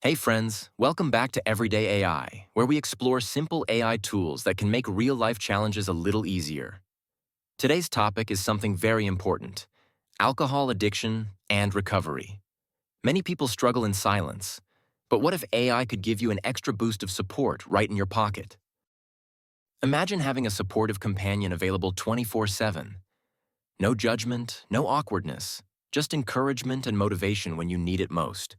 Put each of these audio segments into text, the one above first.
Hey friends, welcome back to Everyday AI, where we explore simple AI tools that can make real-life challenges a little easier. Today's topic is something very important: alcohol addiction and recovery. Many people struggle in silence, but what if AI could give you an extra boost of support right in your pocket? Imagine having a supportive companion available 24/7. No judgment, no awkwardness, just encouragement and motivation when you need it most.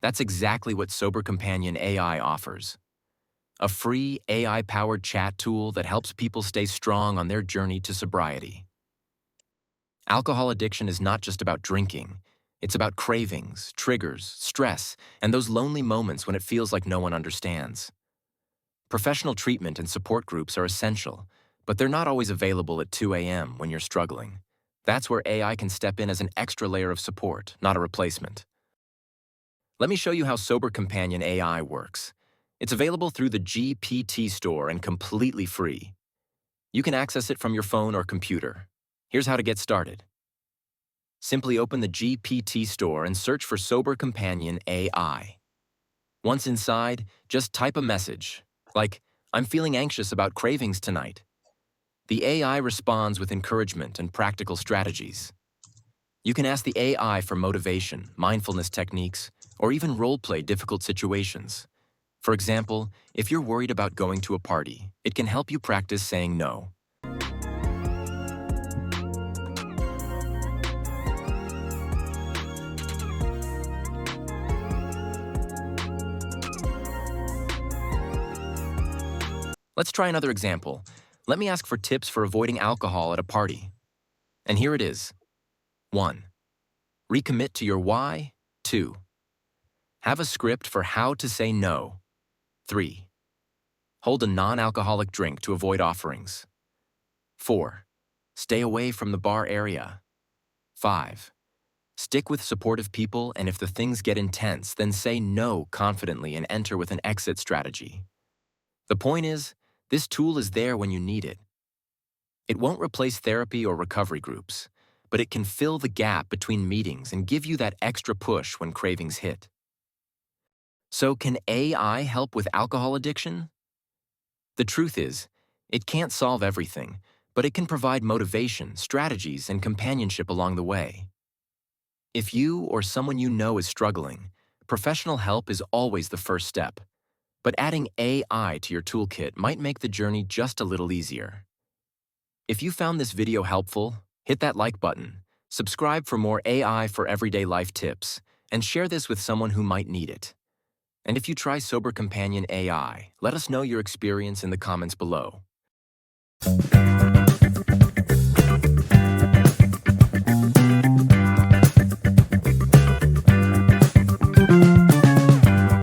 That's exactly what Sober Companion AI offers. A free AI-powered chat tool that helps people stay strong on their journey to sobriety. Alcohol addiction is not just about drinking. It's about cravings, triggers, stress, and those lonely moments when it feels like no one understands. Professional treatment and support groups are essential, but they're not always available at 2 a.m. when you're struggling. That's where AI can step in as an extra layer of support, not a replacement. Let me show you how Sober Companion AI works. It's available through the GPT store and completely free. You can access it from your phone or computer. Here's how to get started. Simply open the GPT store and search for Sober Companion AI. Once inside, just type a message, like, "I'm feeling anxious about cravings tonight." The AI responds with encouragement and practical strategies. You can ask the AI for motivation, mindfulness techniques, or even role-play difficult situations. For example, if you're worried about going to a party, it can help you practice saying no. Let's try another example. Let me ask for tips for avoiding alcohol at a party. And here it is. 1. Recommit to your why. 2. Have a script for how to say no. 3. Hold a non-alcoholic drink to avoid offerings. 4. Stay away from the bar area. 5. Stick with supportive people, and if the things get intense, then say no confidently and enter with an exit strategy. The point is, this tool is there when you need it. It won't replace therapy or recovery groups, but it can fill the gap between meetings and give you that extra push when cravings hit. So can AI help with alcohol addiction? The truth is, it can't solve everything, but it can provide motivation, strategies, and companionship along the way. If you or someone you know is struggling, professional help is always the first step. But adding AI to your toolkit might make the journey just a little easier. If you found this video helpful, hit that like button, subscribe for more AI for everyday life tips, and share this with someone who might need it. And if you try Sober Companion AI, let us know your experience in the comments below.